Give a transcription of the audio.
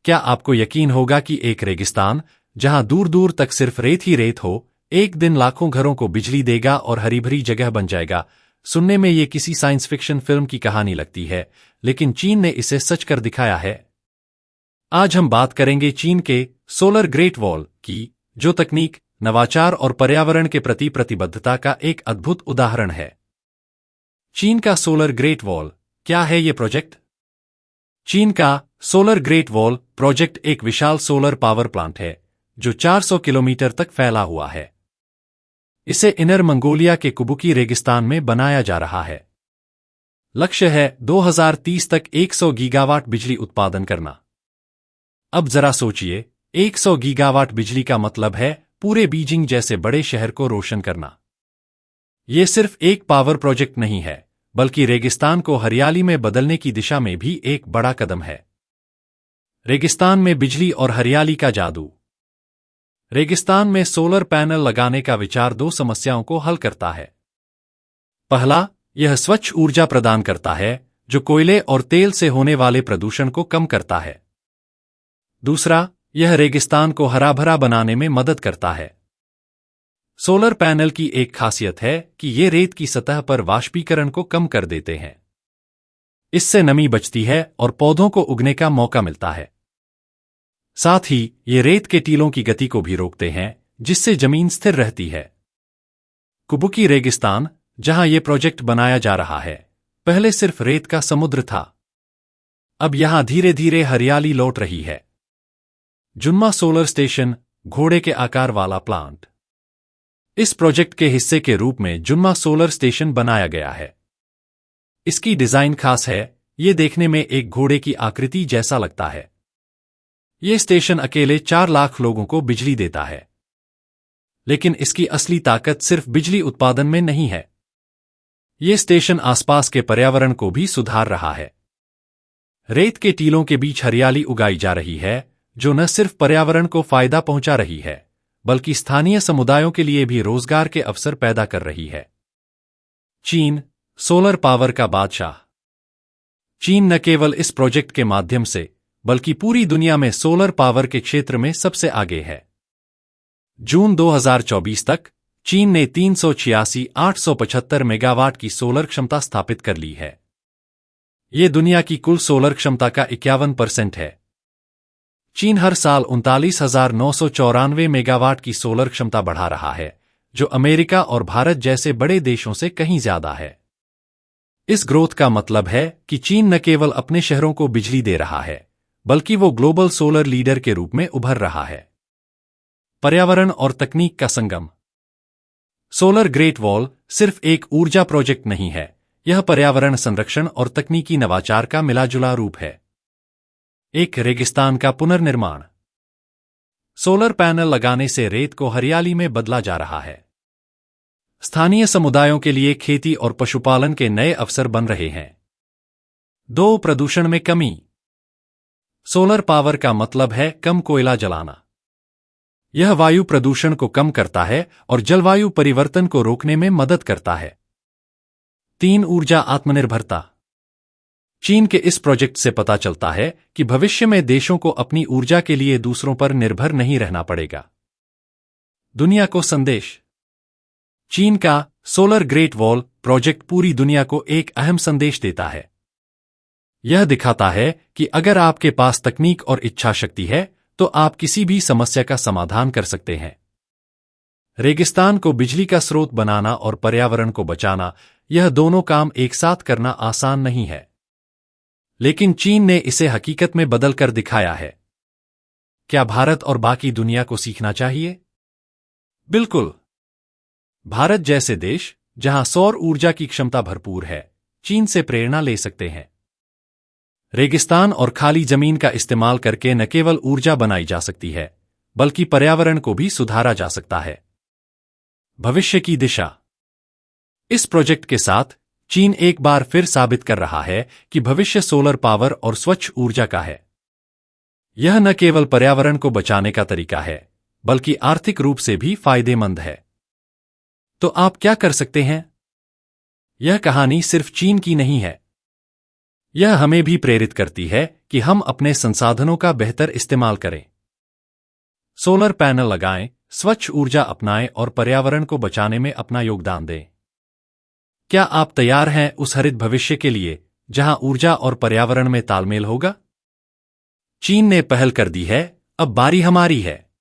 क्या आपको यकीन होगा कि एक रेगिस्तान, जहां दूर दूर तक सिर्फ रेत ही रेत हो, एक दिन लाखों घरों को बिजली देगा और हरी भरी जगह बन जाएगा? सुनने में ये किसी साइंस फिक्शन फिल्म की कहानी लगती है, लेकिन चीन ने इसे सच कर दिखाया है। आज हम बात करेंगे चीन के सोलर ग्रेट वॉल की, जो तकनीक, नवाचार और पर्यावरण के प्रति प्रतिबद्धता का एक अद्भुत उदाहरण है। चीन का सोलर ग्रेट वॉल क्या है ये प्रोजेक्ट? चीन का सोलर ग्रेट वॉल प्रोजेक्ट एक विशाल सोलर पावर प्लांट है जो 400 किलोमीटर तक फैला हुआ है। इसे इनर मंगोलिया के कुबुकी रेगिस्तान में बनाया जा रहा है। लक्ष्य है 2030 तक 100 गीगावाट बिजली उत्पादन करना। अब जरा सोचिए, 100 गीगावाट बिजली का मतलब है पूरे बीजिंग जैसे बड़े शहर को रोशन करना। ये सिर्फ एक पावर प्रोजेक्ट नहीं है, बल्कि रेगिस्तान को हरियाली में बदलने की दिशा में भी एक बड़ा कदम है। रेगिस्तान में बिजली और हरियाली का जादू। रेगिस्तान में सोलर पैनल लगाने का विचार दो समस्याओं को हल करता है। पहला, यह स्वच्छ ऊर्जा प्रदान करता है जो कोयले और तेल से होने वाले प्रदूषण को कम करता है। दूसरा, यह रेगिस्तान को हरा भरा बनाने में मदद करता है। सोलर पैनल की एक खासियत है कि ये रेत की सतह पर वाष्पीकरण को कम कर देते हैं। इससे नमी बचती है और पौधों को उगने का मौका मिलता है। साथ ही ये रेत के टीलों की गति को भी रोकते हैं, जिससे जमीन स्थिर रहती है। कुबुकी रेगिस्तान, जहां ये प्रोजेक्ट बनाया जा रहा है, पहले सिर्फ रेत का समुद्र था। अब यहां धीरे धीरे हरियाली लौट रही है। जुन्मा सोलर स्टेशन, घोड़े के आकार वाला प्लांट। इस प्रोजेक्ट के हिस्से के रूप में जुन्मा सोलर स्टेशन बनाया गया है। इसकी डिजाइन खास है, ये देखने में एक घोड़े की आकृति जैसा लगता है। ये स्टेशन अकेले 4 लाख लोगों को बिजली देता है। लेकिन इसकी असली ताकत सिर्फ बिजली उत्पादन में नहीं है। ये स्टेशन आसपास के पर्यावरण को भी सुधार रहा है। रेत के टीलों के बीच हरियाली उगाई जा रही है, जो न सिर्फ पर्यावरण को फायदा पहुंचा रही है, बल्कि स्थानीय समुदायों के लिए भी रोजगार के अवसर पैदा कर रही है। चीन, सोलर पावर का बादशाह। चीन न केवल इस प्रोजेक्ट के माध्यम से, बल्कि पूरी दुनिया में सोलर पावर के क्षेत्र में सबसे आगे है। जून 2024 तक चीन ने 386,875 मेगावाट की सोलर क्षमता स्थापित कर ली है। ये दुनिया की कुल सोलर क्षमता का 51% है। चीन हर साल 39,994 मेगावाट की सोलर क्षमता बढ़ा रहा है, जो अमेरिका और भारत जैसे बड़े देशों से कहीं ज्यादा है। इस ग्रोथ का मतलब है कि चीन न केवल अपने शहरों को बिजली दे रहा है, बल्कि वो ग्लोबल सोलर लीडर के रूप में उभर रहा है। पर्यावरण और तकनीक का संगम। सोलर ग्रेट वॉल सिर्फ एक ऊर्जा प्रोजेक्ट नहीं है, यह पर्यावरण संरक्षण और तकनीकी नवाचार का मिलाजुला रूप है। एक रेगिस्तान का पुनर्निर्माण। सोलर पैनल लगाने से रेत को हरियाली में बदला जा रहा है। स्थानीय समुदायों के लिए खेती और पशुपालन के नए अवसर बन रहे हैं। 2. प्रदूषण में कमी। सोलर पावर का मतलब है कम कोयला जलाना। यह वायु प्रदूषण को कम करता है और जलवायु परिवर्तन को रोकने में मदद करता है। 3. ऊर्जा आत्मनिर्भरता। चीन के इस प्रोजेक्ट से पता चलता है कि भविष्य में देशों को अपनी ऊर्जा के लिए दूसरों पर निर्भर नहीं रहना पड़ेगा। दुनिया को संदेश। चीन का सोलर ग्रेट वॉल प्रोजेक्ट पूरी दुनिया को एक अहम संदेश देता है। यह दिखाता है कि अगर आपके पास तकनीक और इच्छा शक्ति है, तो आप किसी भी समस्या का समाधान कर सकते हैं। रेगिस्तान को बिजली का स्रोत बनाना और पर्यावरण को बचाना, यह दोनों काम एक साथ करना आसान नहीं है। लेकिन चीन ने इसे हकीकत में बदल कर दिखाया है। क्या भारत और बाकी दुनिया को सीखना चाहिए? बिल्कुल। भारत जैसे देश, जहां सौर ऊर्जा की क्षमता भरपूर है, चीन से प्रेरणा ले सकते हैं। रेगिस्तान और खाली जमीन का इस्तेमाल करके न केवल ऊर्जा बनाई जा सकती है, बल्कि पर्यावरण को भी सुधारा जा सकता है। भविष्य की दिशा। इस प्रोजेक्ट के साथ चीन एक बार फिर साबित कर रहा है कि भविष्य सोलर पावर और स्वच्छ ऊर्जा का है। यह न केवल पर्यावरण को बचाने का तरीका है, बल्कि आर्थिक रूप से भी फायदेमंद है। तो आप क्या कर सकते हैं? यह कहानी सिर्फ चीन की नहीं है। यह हमें भी प्रेरित करती है कि हम अपने संसाधनों का बेहतर इस्तेमाल करें। सोलर पैनल लगाएं, स्वच्छ ऊर्जा अपनाएं और पर्यावरण को बचाने में अपना योगदान दें। क्या आप तैयार हैं उस हरित भविष्य के लिए जहां ऊर्जा और पर्यावरण में तालमेल होगा? चीन ने पहल कर दी है, अब बारी हमारी है।